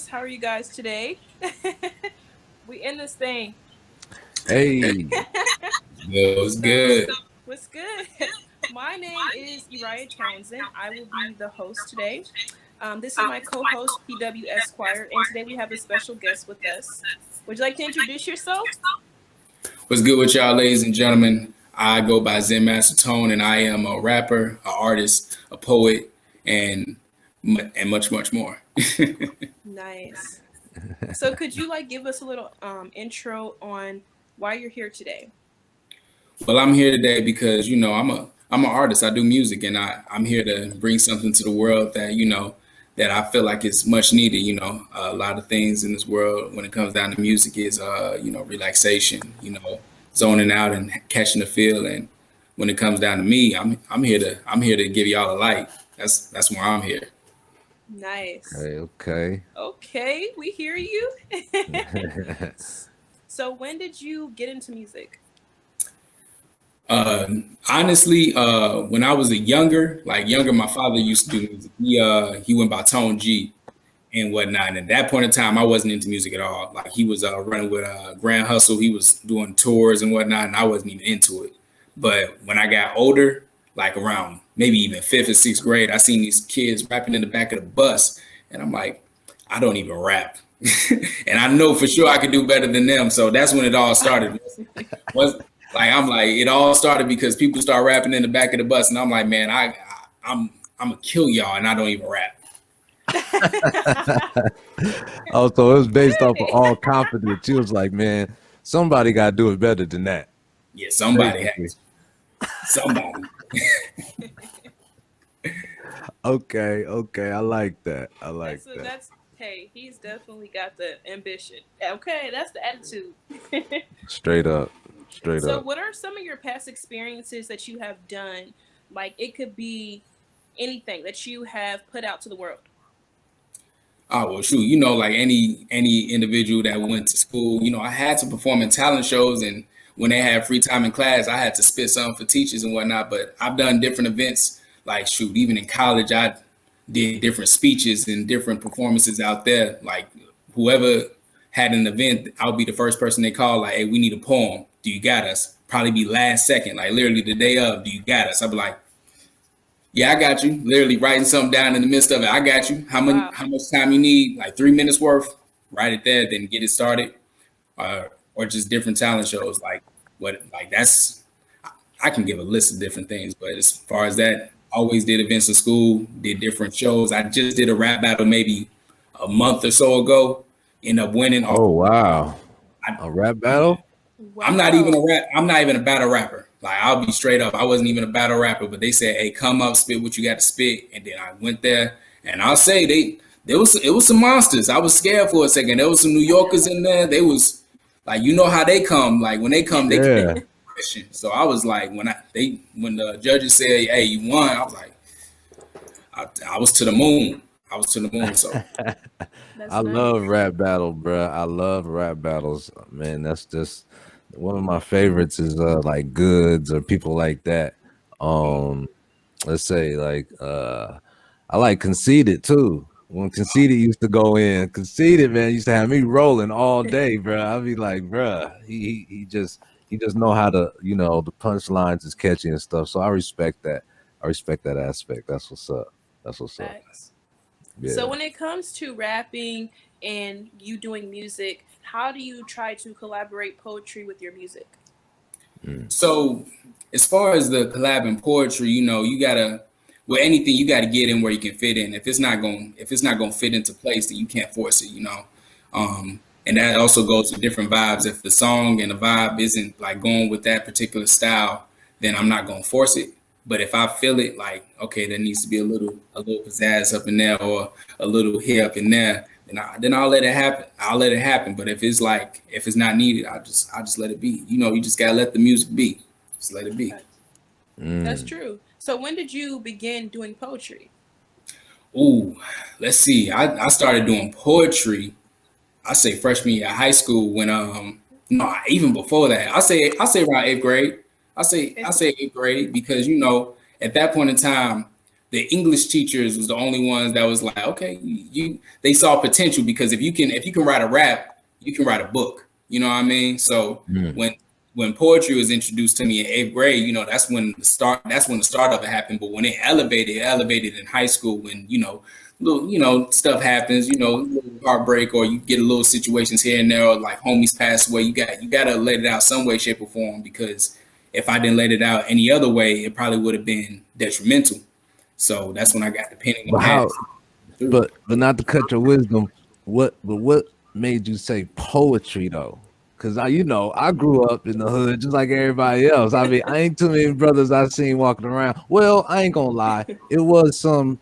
guys. How are you guys today? We in this thing. Hey, It was So, good. what's good? My name is Uriah Townsend. I will be the host today. This is my co-host PW Esquire, and today we have a special guest with us. Would you like to introduce yourself? What's good with y'all, ladies and gentlemen? I go by ZenMasterTone, and I am a rapper, an artist, a poet, and much, much more. Nice. So, could you give us a little intro on why you're here today? Well, I'm here today because I'm an artist. I do music, and I'm here to bring something to the world that that I feel like is much needed. A lot of things in this world when it comes down to music is relaxation. Zoning out and catching the feel. And when it comes down to me, I'm here to give y'all a light. That's why I'm here. Nice. okay. Okay, we hear you. So, when did you get into music? Uh, Honestly, when I was younger, my father used to do music. He went by Tone G and whatnot. And at that point in time, I wasn't into music at all. Like he was running with Grand Hustle. He was doing tours and whatnot, and I wasn't even into it. But when I got older, like around maybe even fifth or sixth grade, I seen these kids rapping in the back of the bus, and I'm like, I don't even rap. And I know for sure I could do better than them. So that's when it all started. Was I'm like, it all started because people start rapping in the back of the bus, and I'm like, man, I'm gonna kill y'all, and I don't even rap. Oh, so it was based off of all confidence. She was like, man, somebody got to do it better than that. Yeah, somebody Basically. has somebody. Okay. I like that. I like that. that's hey, he's definitely got the ambition. Okay, that's the attitude. Straight up. Straight So, up. what are some of your past experiences that you have done? Like, it could be anything that you have put out to the world. Oh well, shoot, like any individual that went to school, I had to perform in talent shows, and when they had free time in class, I had to spit something for teachers and whatnot. But I've done different events, like shoot, even in college, I did different speeches and different performances out there. Like whoever had an event, I'll be the first person they call. Like, hey, we need a poem. Do you got us? Probably be last second, like literally the day of. Do you got us? I'll be like, yeah, I got you. Literally writing something down in the midst of it. I got you. Wow. How much time you need? Like 3 minutes worth. Write it there, then get it started. Or just different talent shows. That's I can give a list of different things, but as far as that, always did events in school, did different shows. I just did a rap battle maybe a month or so ago. End up winning off. Oh, wow. I, A rap battle? I'm not even Wow. a rap. I'm not even a battle rapper. Like I'll be straight up. I wasn't even a battle rapper, but they said, "Hey, come up, spit what you got to spit." And then I went there, and I'll say it was some monsters. I was scared for a second. There was some New Yorkers in there. They was like, how they come. Like when they come, they come Yeah. Christian. So I was like, when the judges said, "Hey, you won," I was like, I was to the moon. I was to the moon. So I That's love nice. rap battle, bruh. I love rap battles. Man, that's just one of my favorites is like Goods or people like that. Um, let's say I like Conceited too. When Conceited used to go in, Conceited man used to have me rolling all day, bruh. I'd be like, bruh, he just know how to, the punchlines is catchy and stuff. So I respect that. I respect that aspect. That's what's up. That's what's up. Facts. So, Yeah. when it comes to rapping and you doing music, how do you try to collaborate poetry with your music? Mm. So, as far as the collab and poetry, you gotta with anything you gotta get in where you can fit in. If it's not gonna fit into place, then you can't force it. And that also goes with different vibes. If the song and the vibe isn't like going with that particular style, then I'm not gonna force it. But if I feel it, like okay, there needs to be a little pizzazz up in there or a little here up in there, then I'll let it happen. I'll let it happen. But if it's not needed, I just let it be. You just gotta let the music be. Just let it be. Facts. That's Mm. true. So, when did you begin doing poetry? Ooh, let's see. I started doing poetry. I say freshman year of high school when no, even before that. I say around eighth grade. I say Fifth I say eighth grade because at that point in time the English teachers was the only ones that was like, okay, they saw potential, because if you can write a rap, you can write a book. You know what I mean? So Mm. when poetry was introduced to me in 8th grade, that's when the start of it happened. But when it elevated in high school, when little stuff happens, little heartbreak, or you get a little situations here and there, or like homies pass away. You gotta let it out some way, shape, or form, because if I didn't let it out any other way, it probably would have been detrimental. So that's when I got the pen in the But pad. how? But not to cut your wisdom. What made you say poetry though? Cause I grew up in the hood just like everybody else. I mean, I ain't too many brothers I seen walking around. Well, I ain't gonna lie. It was some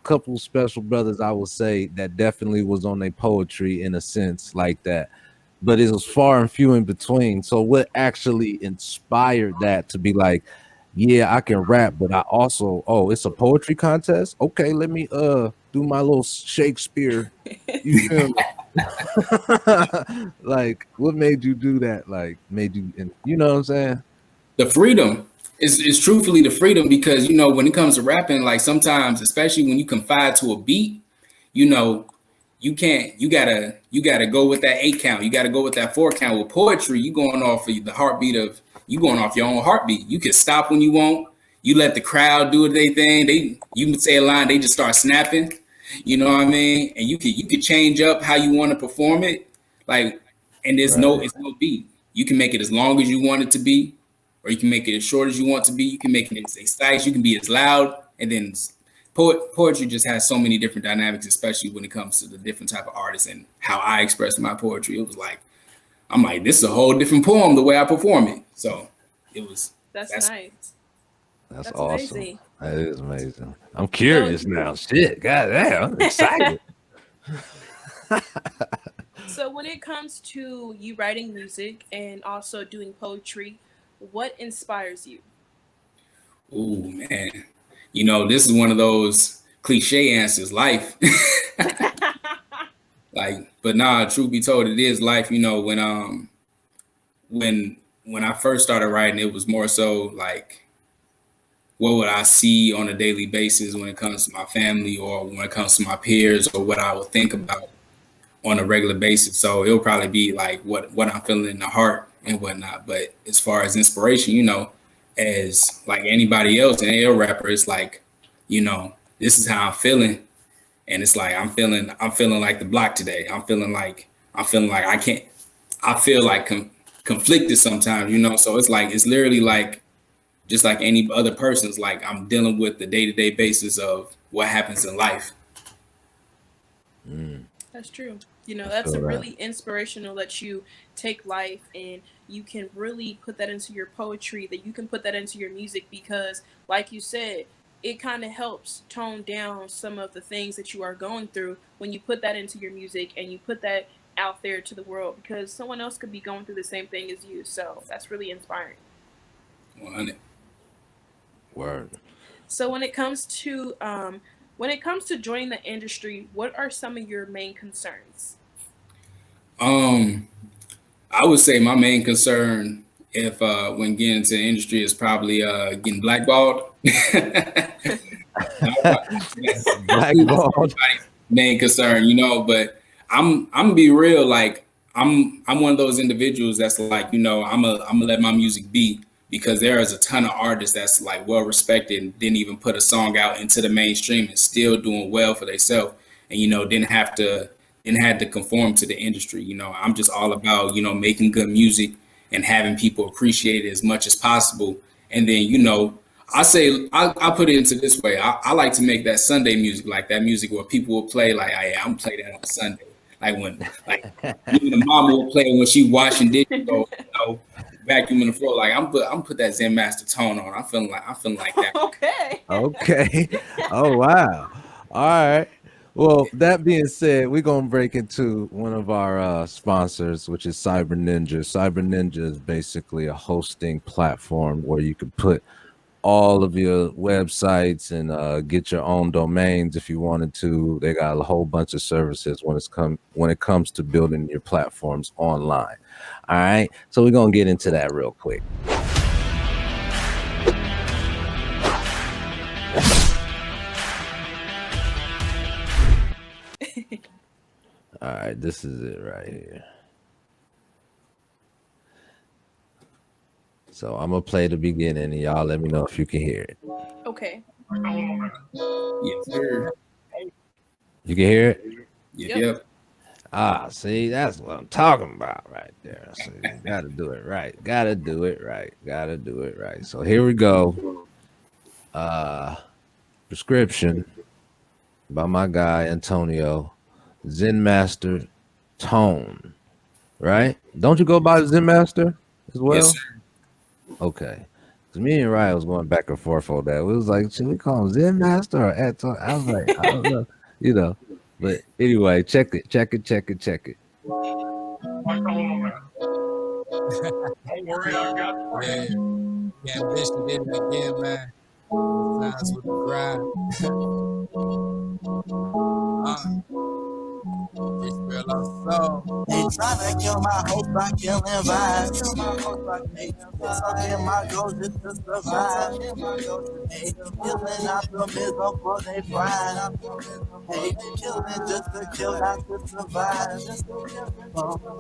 couple special brothers I would say that definitely was on their poetry in a sense like that. But it was far and few in between. So what actually inspired that to be like, yeah, I can rap, but I also, it's a poetry contest. Okay, let me do my little Shakespeare. You feel me? Like, what made you do that? Like, made you, and you know what I'm saying? The freedom is truthfully the freedom, because when it comes to rapping, like sometimes, especially when you confide to a beat, you know you can't you gotta go with that 8 count, you gotta go with that 4 count. With poetry, you going off of the heartbeat of you going off your own heartbeat. You can stop when you want. You let the crowd do their thing. You can say a line, they just start snapping. You know what I mean? And you can change up how you want to perform it. Like, and Right. it's no beat. You can make it as long as you want it to be, or you can make it as short as you want to be. You can make it as concise. You can be as loud. And then poetry just has so many different dynamics, especially when it comes to the different type of artists and how I express my poetry. It was like, I'm like, this is a whole different poem the way I perform it. So it was That's that's nice. That's That's awesome. amazing. That is amazing. I'm So, curious now. Shit, goddamn, I'm excited. so when it comes to you writing music and also doing poetry, what inspires you? ooh man. This is one of those cliche answers, life. Like, but nah, truth be told, it is life. When I first started writing, it was more so like, what would I see on a daily basis when it comes to my family, or when it comes to my peers, or what I would think about on a regular basis. So it'll probably be like what I'm feeling in the heart and whatnot. But as far as inspiration, as like anybody else, an AL rapper, it's like, this is how I'm feeling. And it's like I'm feeling like the block today. I'm feeling like I can't. I feel like conflicted sometimes. So it's literally like just like any other person's. Like, I'm dealing with the day-to-day basis of what happens in life. Mm, That's true. I That's feel a that. really inspirational that you take life and you can really put that into your poetry, that you can put that into your music because, like you said, it kind of helps tone down some of the things that you are going through when you put that into your music and you put that out there to the world because someone else could be going through the same thing as you. So that's really inspiring. 100. Word. So when it comes to joining the industry, what are some of your main concerns? Um, I would say my main concern, if when getting into the industry, is probably getting blackballed. Blackballed. Everybody's main concern, but I'm gonna be real. Like, I'm one of those individuals that's like, I'm gonna let my music be, because there is a ton of artists that's like well respected and didn't even put a song out into the mainstream and still doing well for themselves, and didn't have to conform to the industry. I'm just all about making good music and having people appreciate it as much as possible. And then I put it into this way. I like to make that Sunday music, like that music where people will play, like, hey, I'm play that on Sunday, like even the mama will play when she washing dishes, or vacuuming the floor. Like, I'm put that ZenMasterTone on. I'm feeling like that. Okay. Okay. Oh wow. All right. Well, that being said, we're gonna break into one of our sponsors, which is Cyber Ninja. Cyber Ninja is basically a hosting platform where you can put all of your websites and get your own domains if you wanted to. They got a whole bunch of services when it comes to building your platforms online. All right. So we're gonna get into that real quick. All right, this is it right here. So I'm gonna play the beginning, and y'all let me know if you can hear it. Okay. Yes, sir. You can hear it? Yep, Yep. yep. Ah, see, that's what I'm talking about right there. So you gotta do it right. Gotta do it right. Gotta do it right. So here we go. Uh Prescription by my guy Antonio. Zen Master Tone. Right? Don't you go by Zen Master as Yes, well? sir. Okay. Cause me and Ryan was going back and forth on that. We was like, should we call him Zen Master or Anton? I was like, I don't know. You know. But anyway, check it, check it, check it, check it. Yeah, yeah, ambition did it again, man. Signs with the grind. It's real on soul. They tryna kill my hope by killing vibes. Hey, talking my goals just to survive. Hey, killing optimism for they pride. Hey, killing just to kill, not to survive.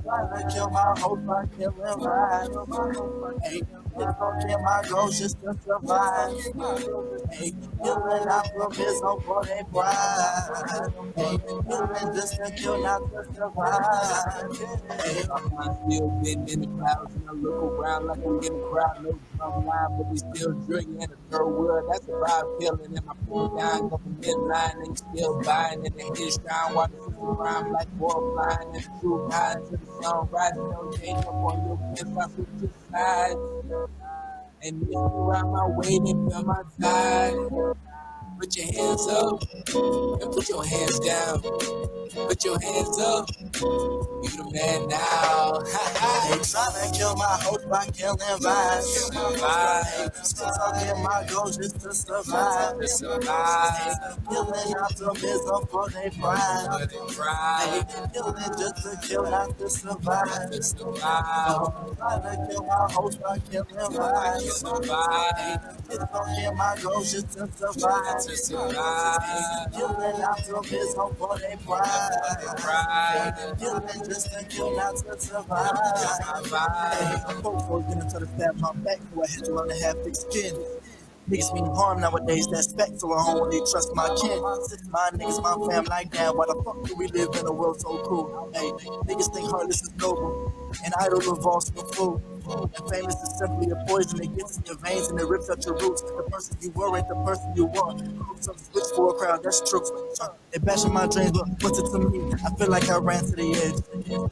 Tryna kill my hope by killing vibes. Hey, talking my goals just to survive. Hey, killing optimism for they pride. Hey, killing just to kill, not to survive. Hey, I'm still getting in the clouds and I look around like we in the crowd. No drum line, but we still drinking in the third world. That's a vibe feeling. And my people dying up in midline. They still buying in the hit shrine. While the system rhyme like war flying. And the truth high to the sun rising. No change up on your fence. I switch to sides. And if you ride my way, then feel my tide. Put your hands up and put your hands down. Put your hands up. You the man now. they tryna kill my hope by killing vibes. Hey, still talking my goals just to survive. Hey, killing optimism for they pride. Hey, killing just to kill, not to survive. Tryna kill my hopes by killing vibes. Hey, still talking my goals just to survive. Hey, killing optimism for they pride. Hey, killing just to kill, not to survive. Hey, folks always gonna try to stab my back, so I had to learn to have thick skin. Niggas mean harm nowadays, that's fact, so I don't really trust my kin. My niggas, my fam like that, why the fuck do we live in a world so cruel? Hey, niggas think heartless is noble, and idle revolves from fool. And famous is simply a poison that gets in your veins and it rips out your roots. The person you were ain't the person you are. Some switch for a crowd, that's true. They bashing my dreams, but what's it to me? I feel like I ran to the edge.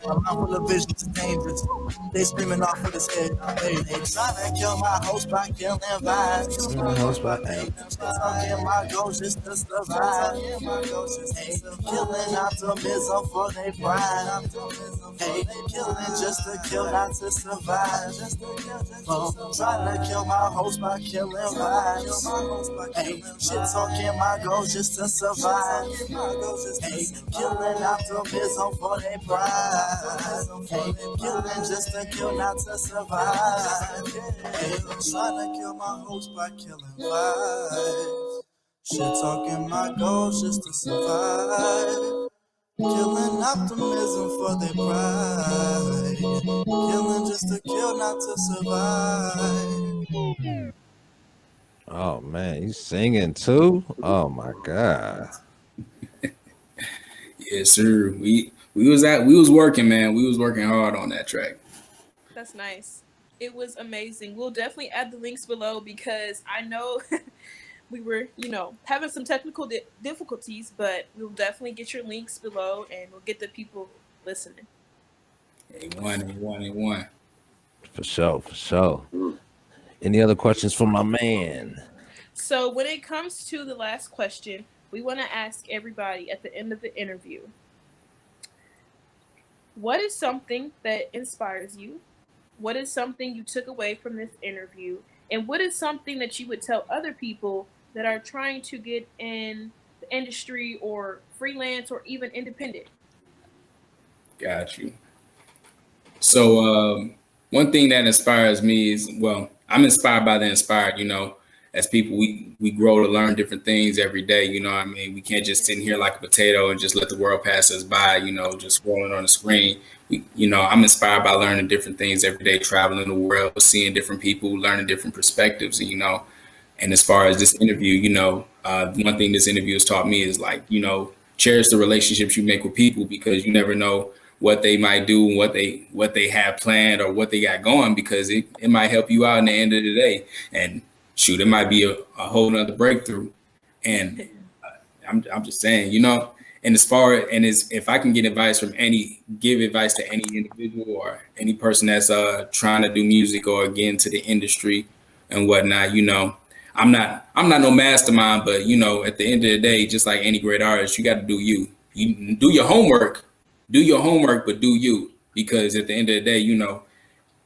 My mind full of visions is dangerous. They screaming off of his head. Hey, they tryna kill my host by killing vibes. Host by Hey, talking my goals just to survive. Hey, killing optimism for they pride. Hey, killing just to kill, not to survive. Trying to kill my host by killing vibes. Hey, shit talking my goals just to survive. Hey, killing optimism for they pride. Hey, killing just to kill, not to survive. Hey, trying to kill my host by killing vibes. Shit talking my goals just to survive. Killing optimism for their pride. Killing just to kill, not to survive. Oh man, you singing too? Oh my god. Yes, sir. We was working, man. We was working hard on that track. That's nice. It was amazing. We'll definitely add the links below because I know we were, having some technical difficulties, but we'll definitely get your links below and we'll get the people listening. A1. For sure, for sure. Any other questions for my man? So, when it comes to the last question, we want to ask everybody at the end of the interview, what is something that inspires you? What is something you took away from this interview? And what is something that you would tell other people that are trying to get in the industry or freelance or even independent? Got you. So one thing that inspires me is, well, I'm inspired by the inspired. as people, we grow to learn different things every day. You know what I mean? We can't just sit here like a potato and just let the world pass us by. You know, just scrolling on the screen. I'm inspired by learning different things every day, traveling the world, seeing different people, learning different perspectives. And as far as this interview, one thing this interview has taught me is like, cherish the relationships you make with people, because you never know what they might do, what they have planned, or what they got going, because it might help you out in the end of the day. And shoot, it might be a whole nother breakthrough. And I'm just saying, and as if I can give advice to any individual or any person that's trying to do music or get into the industry and whatnot, I'm not no mastermind, but at the end of the day, just like any great artist, you got to do you. You do your homework, but do you, because at the end of the day,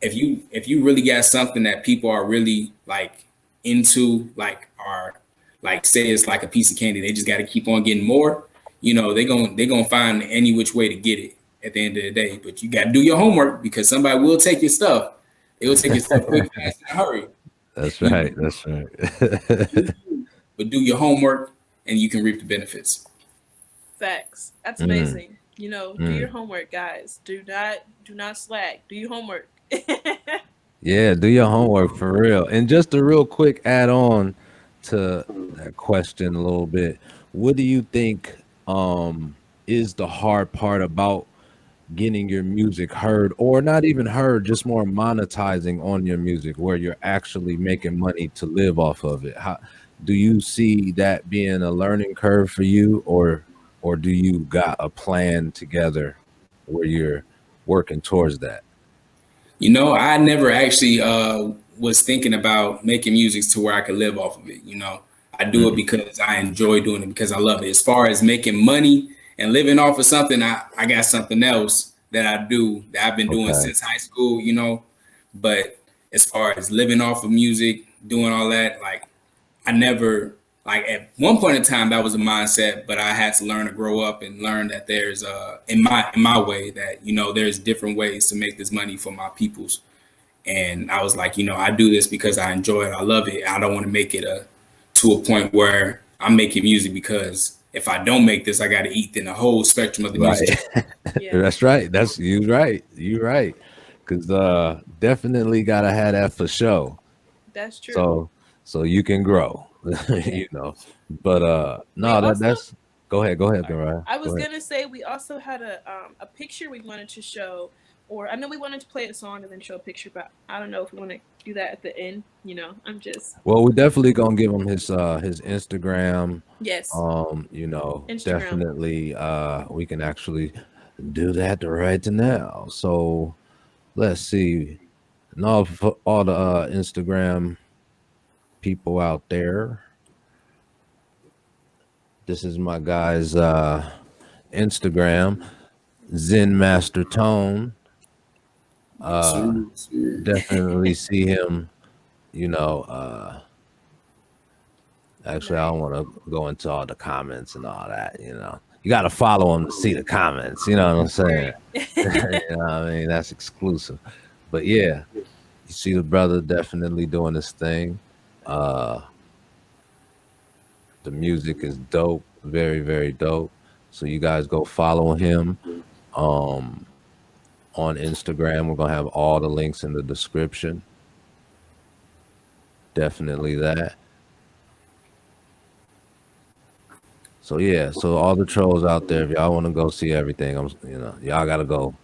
if you really got something that people are really like into, like are like, say it's like a piece of candy, they just got to keep on getting more. They gonna find any which way to get it at the end of the day. But you got to do your homework, because somebody will take your stuff. They will take your stuff quick, fast, in a hurry. That's right. That's right. But do your homework, and you can reap the benefits. Facts. That's amazing. Do your homework, guys. Do not slack. Do your homework. Yeah, do your homework for real. And just a real quick add on to that question a little bit. What do you think is the hard part about getting your music heard, or not even heard, just more monetizing on your music, where you're actually making money to live off of it? How do you see that being a learning curve for you, or do you got a plan together where you're working towards that? I never actually was thinking about making music to where I could live off of it. I do it because I enjoy doing it, because I love it. As far as making money and living off of something, I got something else that I do that I've been doing since high school, But as far as living off of music, doing all that, like I never, like at one point in time that was a mindset, but I had to learn to grow up and learn that there's in my way that there's different ways to make this money for my peoples. And I was like, I do this because I enjoy it, I love it. I don't want to make it to a point where I'm making music because if I don't make this, I got to eat in the whole spectrum of the music. Yeah. That's right. That's you right. You right. Because definitely gotta have that for sure. That's true. So you can grow. But no, that's go ahead, Mariah. I was gonna say we also had a picture we wanted to show, or I know we wanted to play a song and then show a picture, but I don't know if we want to do that at the end. I'm just. Well, we're definitely gonna give him his Instagram. Yes. Instagram. Definitely we can actually do that right now. So let's see. And all the Instagram people out there. This is my guy's Instagram, ZenMasterTone. Definitely see him. Actually, I don't want to go into all the comments and all that. You got to follow him to see the comments. You know what I'm saying? I mean, that's exclusive. But yeah, you see the brother definitely doing this thing. The music is dope, very, very dope. So you guys go follow him on Instagram. We're gonna have all the links in the description. Definitely that. So yeah, so all the trolls out there, if y'all want to go see everything, y'all gotta go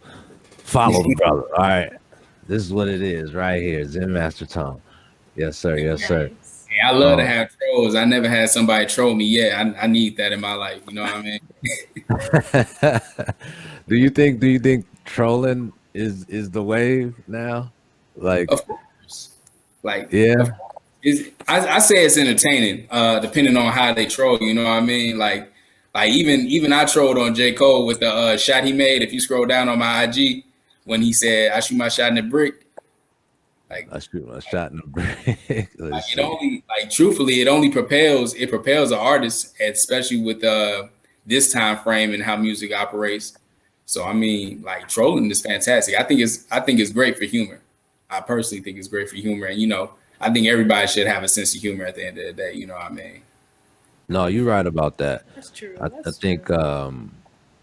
follow the brother. All right, this is what it is right here, ZenMasterTone. Yes, sir. Yes, sir. Hey, I love to have trolls. I never had somebody troll me yet. I need that in my life. You know what I mean? Do you think trolling is the wave now? Like, of course. Like, yeah. I say it's entertaining, depending on how they troll. You know what I mean? Like even I trolled on J. Cole with the shot he made. If you scroll down on my IG, when he said, "I shoot my shot in the brick," like I shoot my shot in the brick. Truthfully, it only propels an artist, especially with this time frame and how music operates. So I mean, like, trolling is fantastic. I think it's great for humor. I personally think it's great for humor, and I think everybody should have a sense of humor at the end of the day. You know what I mean? No, you're right about that. That's true. I That's true. think a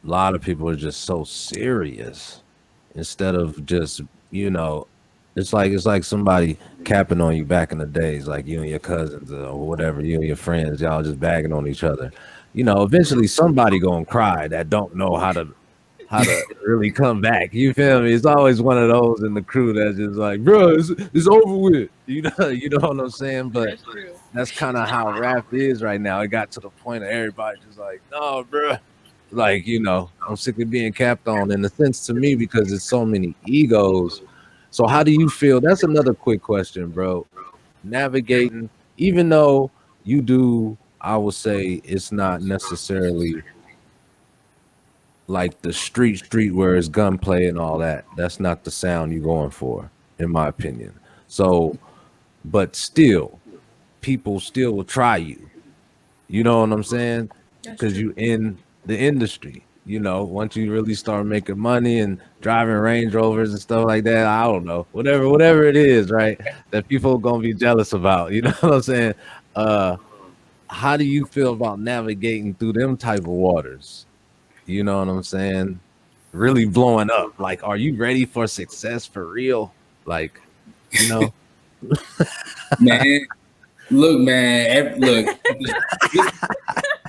lot of people are just so serious instead of just, you know, it's like somebody capping on you back in the days, like you and your cousins or whatever, you and your friends, y'all just bagging on each other. You know, eventually somebody gonna cry that don't know how to really come back. You feel me? It's always one of those in the crew that's just like, bro, it's over with. You know what I'm saying? But That's true. that's kind of how rap is right now. It got to the point of everybody just like, no, bro. Like, I'm sick of being capped on in a sense to me because there's so many egos. So how do you feel? That's another quick question, bro. Navigating, even though you do, I would say it's not necessarily like the street where it's gunplay and all that. That's not the sound you're going for, in my opinion. So, but still, people still will try you. You know what I'm saying? That's Because true. you in the industry. Once you really start making money and driving Range Rovers and stuff like that, I don't know, whatever it is, right? That people are gonna be jealous about. You know what I'm saying? Uh, how do you feel about navigating through them type of waters? You know what I'm saying? Really blowing up. Like, are you ready for success for real? Like, you know? Man, look, man, this,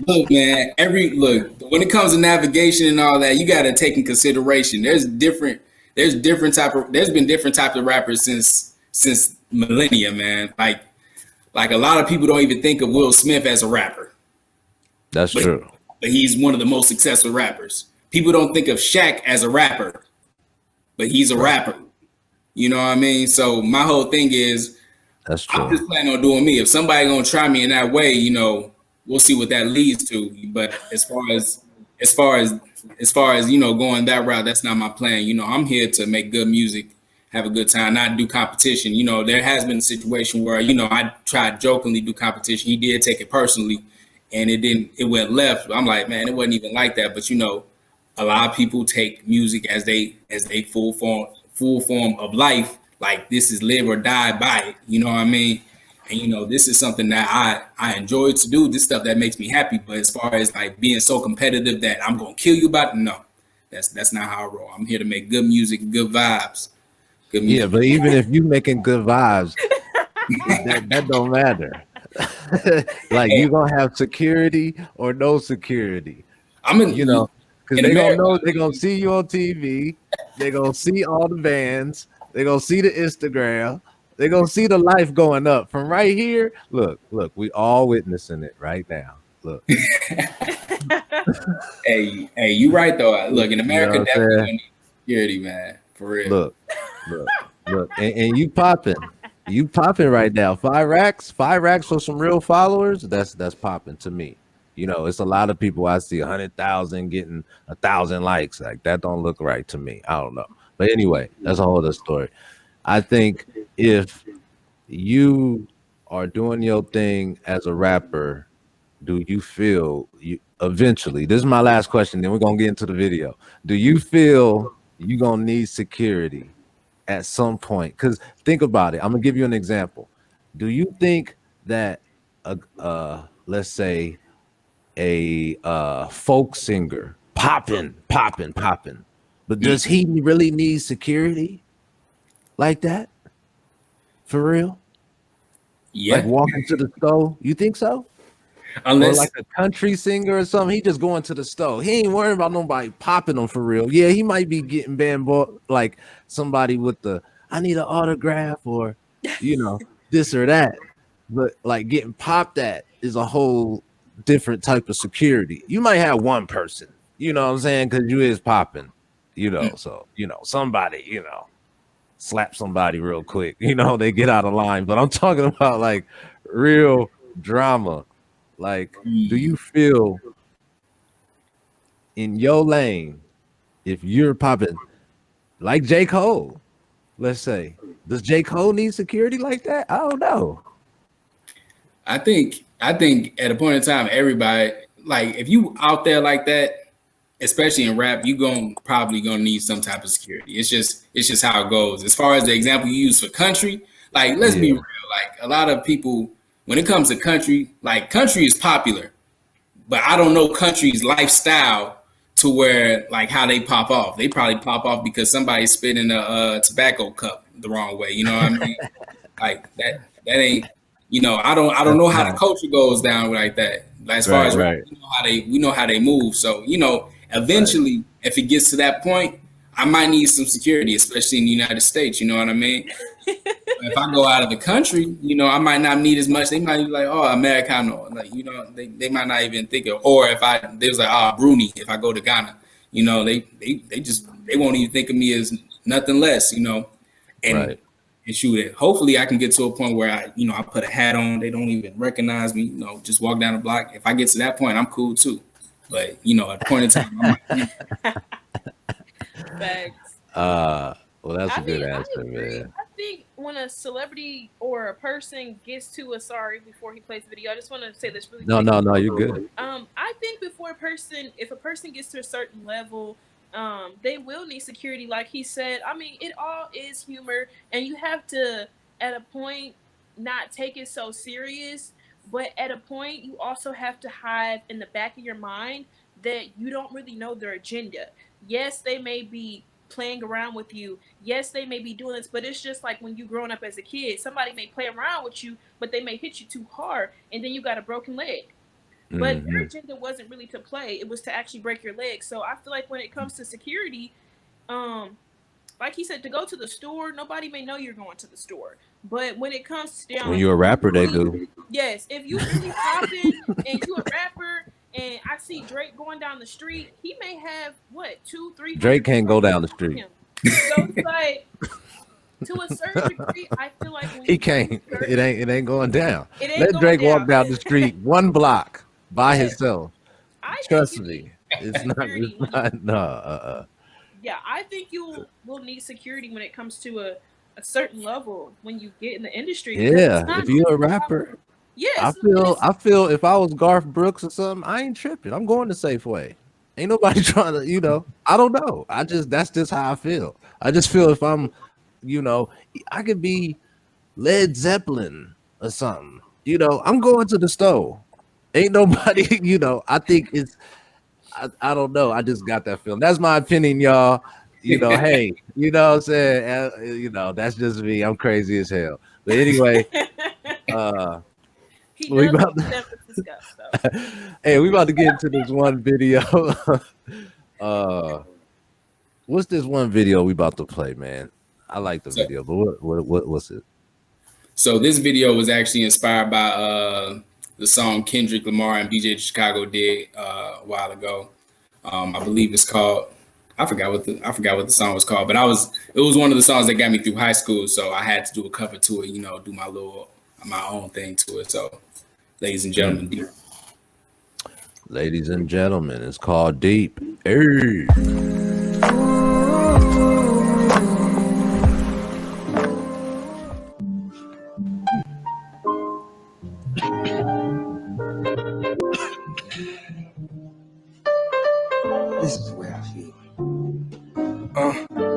look, man. When it comes to navigation and all that, you got to take in consideration. There's been different types of rappers since millennia, man. Like a lot of people don't even think of Will Smith as a rapper, That's but true. but he's one of the most successful rappers. People don't think of Shaq as a rapper, but he's a Right. rapper. You know what I mean? So my whole thing is That's I'm true. just planning on doing me. If somebody gonna try me in that way, we'll see what that leads to. But as far as going that route, that's not my plan. I'm here to make good music, have a good time, not do competition. There has been a situation where I tried jokingly do competition. He did take it personally, and it didn't. It went left. I'm like, man, it wasn't even like that. But a lot of people take music as they full form of life. Like this is live or die by it. You know what I mean? And this is something that I enjoy to do. This stuff that makes me happy. But as far as like being so competitive that I'm gonna kill you about it, no, that's not how I roll. I'm here to make good music, good vibes, good Yeah, music. but even if you making good vibes, that don't matter. Like Hey, you gonna have security or no security, I'm you know, because in they gonna America. know they gonna see you on TV, they gonna see all the bands, they gonna see the Instagram, they gonna see the life going up from right here. Look, we all witnessing it right now. Look, Hey, you right though. Look, in you know America, what I'm definitely saying? gonna need security, man, for real. Look, look, look, and you popping right now. 5 racks for some real followers. That's popping to me. It's a lot of people I see 100,000 getting 1,000 likes. Like that don't look right to me. I don't know, but anyway, that's a whole other story. I think if you are doing your thing as a rapper, do you feel you eventually? This is my last question. Then we're gonna get into the video. Do you feel you gonna need security at some point? Because think about it. I'm gonna give you an example. Do you think that let's say a folk singer popping, but does he really need security like that for real? Like Yeah, walking to the store? You think so? Or like unless a country singer or something, he just going to the store. He ain't worrying about nobody popping him for real. Yeah, he might be getting bamboo like somebody with the I need an autograph or you know this or that. But like getting popped at is a whole different type of security. You might have one person, you know what I'm saying, because you is popping, so somebody, slap somebody real quick, they get out of line. But I'm talking about like real drama. Like, do you feel in your lane, if you're popping like J. Cole, let's say, does J. Cole need security like that? I don't know. I think at a point in time, everybody like if you out there like that, especially in rap, you probably gonna need some type of security. It's just how it goes. As far as the example you use for country, Like, let's be real. Like, a lot of people, when it comes to country, like, country is popular, but I don't know country's lifestyle to where, like, how they pop off. They probably pop off because somebody's spitting a tobacco cup the wrong way. You know what I mean? Like that ain't. I don't That's know how the not culture goes down like that. As far right, as rap, right, we know how they move. So right, eventually, if it gets to that point, I might need some security, especially in the United States. You know what I mean? If I go out of the country, I might not need as much. They might be like, oh, Americano. Like, they might not even think of, or if they was like, oh, Bruni, if I go to Ghana, they won't even think of me as nothing less, and right. and shoot it. Hopefully I can get to a point where I put a hat on, they don't even recognize me, just walk down the block. If I get to that point, I'm cool too. But, at a point in time, I might. Facts. Well, that's a I good mean, I answer, agree. man. I think when a celebrity or a person gets to a sorry before he plays the video, I just want to say this really No, quick. no, no, you're good. I think if a person gets to a certain level, they will need security, like he said. I mean, it all is humor, and you have to, at a point, not take it so serious. But at a point, you also have to have in the back of your mind that you don't really know their agenda. Yes, they may be playing around with you. Yes, they may be doing this, but it's just like when you growing up as a kid, somebody may play around with you, but they may hit you too hard, and then you got a broken leg. But their Hmm. agenda wasn't really to play; it was to actually break your leg. So I feel like when it comes to security, um, like he said, to go to the store, nobody may know you're going to the store. But when it comes down, When if you're a you rapper, they really, do. yes, if you really popping and you a rapper, and I see Drake going down the street, he may have what 200, 300 Drake can't people go down the around street. him. So it's like to a certain degree, I feel like when He you get to can't. a certain, It ain't going down. it ain't Let going Drake walk down. down the street one block by Yes, himself. I think Trust you need me. It's not. It's security when you, not. No. yeah, I think you will need security when it comes to a certain level when you get in the industry because it's Yeah. not If you're a just about, rapper, yeah, I and feel. it's I feel if I was Garth Brooks or something, I ain't tripping. I'm going to Safeway. Ain't nobody trying to. I don't know. That's just how I feel. I just feel if I'm, you know, I could be Led Zeppelin or something. I'm going to the store. Ain't nobody. I think it's. I don't know. I just got that feeling. That's my opinion, y'all. Hey, what I'm saying? That's just me. I'm crazy as hell. But anyway, uh, he we does about go to San Francisco. So hey, we about to get into this one video. uh, what's this one video we about to play, man? I like the So, video, but what's it? so this video was actually inspired by the song Kendrick Lamar and BJ Chicago did a while ago. I believe it's called. I forgot what the song was called, but it was one of the songs that got me through high school, so I had to do a cover to it, do my own thing to it. So, ladies and gentlemen, Mm. Ladies and gentlemen, it's called Deep. Hey. This is where I feel.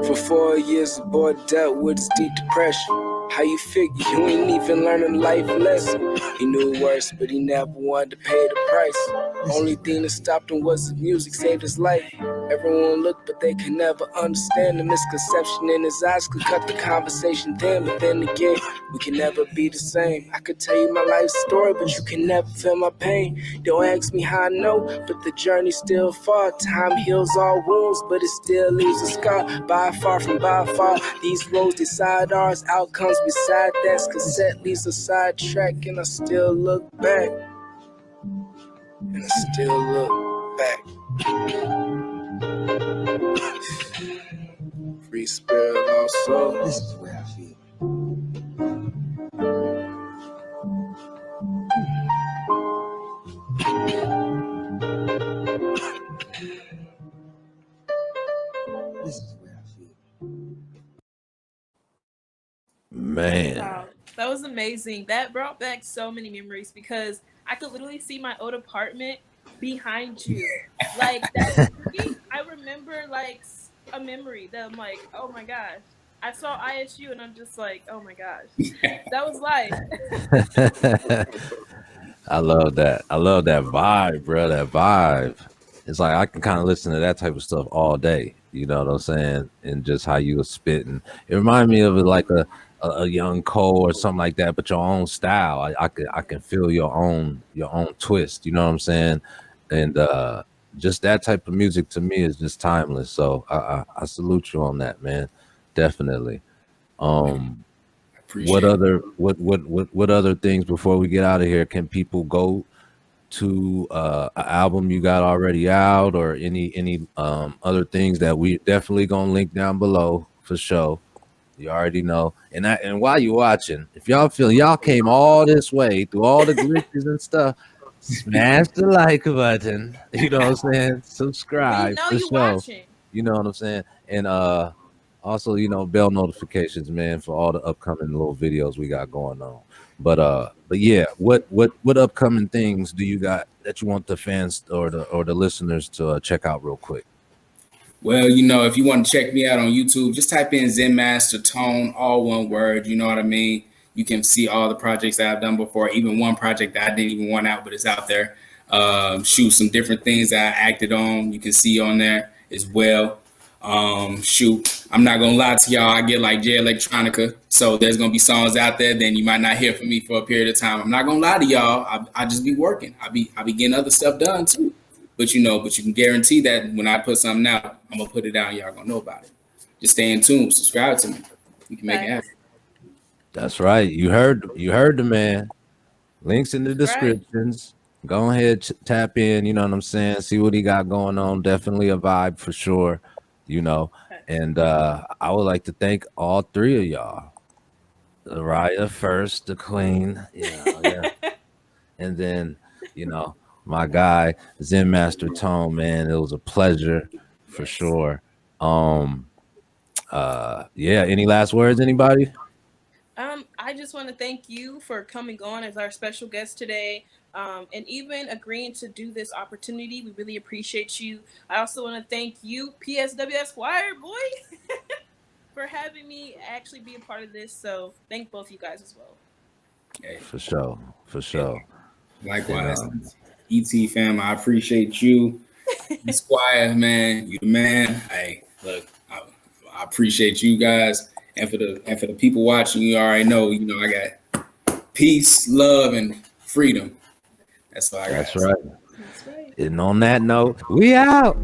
For 4 years, the boy dealt with his deep depression. How you figure you ain't even learning a life lesson? He knew worse, but he never wanted to pay the price. Only thing that stopped him was his music saved his life. Everyone looked, but they could never understand the misconception in his eyes could cut the conversation thin. But then again, we can never be the same. I could tell you my life story, but you can never feel my pain. Don't ask me how I know, but the journey's still far. Time heals all wounds, but it still leaves a scar. By far from by far, these roads decide ours. Outcomes beside that cassette leaves a sidetrack, and I still look back. And I still look back. Free spirit, lost soul. This is where I feel. This is where I feel. Man. wow, that was amazing. That brought back so many memories because I could literally see my old apartment behind you. Like that street, I remember like a memory that I'm like, oh my gosh. I saw ISU and I'm just like, oh my gosh, that was life. I love that. I love that vibe, bro. That vibe. It's like I can kind of listen to that type of stuff all day. You know what I'm saying? And just how you were spitting. It reminded me of like a young Cole or something like that, but your own style. I can feel your own twist. You know what I'm saying? And just that type of music to me is just timeless. So I salute you on that, man. Definitely. Man, Um, I what appreciate it. other what other things before we get out of here can people go to an album you got already out or any other things that we definitely gonna link down below for sure. You already know. And while you're watching, if y'all feel y'all came all this way through all the glitches and stuff, smash the like button. You know what I'm saying? We Subscribe know for you sure. watching. You know what I'm saying? And also, bell notifications, man, for all the upcoming little videos we got going on. But yeah, what upcoming things do you got that you want the fans or the listeners to check out real quick? Well, if you want to check me out on YouTube, just type in ZenMasterTone, all one word. You know what I mean? You can see all the projects that I've done before, even one project that I didn't even want out, but it's out there. Shoot, some different things that I acted on, you can see on there as well. Shoot, I'm not gonna lie to y'all. I get like J Electronica, so there's gonna be songs out there. Then you might not hear from me for a period of time. I'm not gonna lie to y'all. I just be working. I be getting other stuff done too. But you can guarantee that when I put something out, I'm gonna put it down. Y'all gonna know about it. Just stay in tune. Subscribe to me. We can make it happen. Facts. That's right. You heard the man. Links in the That's right. descriptions. Go ahead, tap in. You know what I'm saying? See what he got going on. Definitely a vibe for sure. You know, Facts. and I would like to thank all three of y'all. Raya first, the queen. Yeah. And then, you know, my guy, Zen Master Tone, man. It was a pleasure for Yes. sure. Um, yeah, any last words, anybody? I just want to thank you for coming on as our special guest today, and even agreeing to do this opportunity. We really appreciate you. I also want to thank you, PSW Esquire, boy, for having me actually be a part of this. So thank both you guys as well. Hey, For sure. For hey, sure. And likewise, ET fam. I appreciate you, Squire, man. You the man. Hey, look, I appreciate you guys, and for the people watching. You already know. I got peace, love, and freedom. That's all I that's got. right. That's right. And on that note, we out.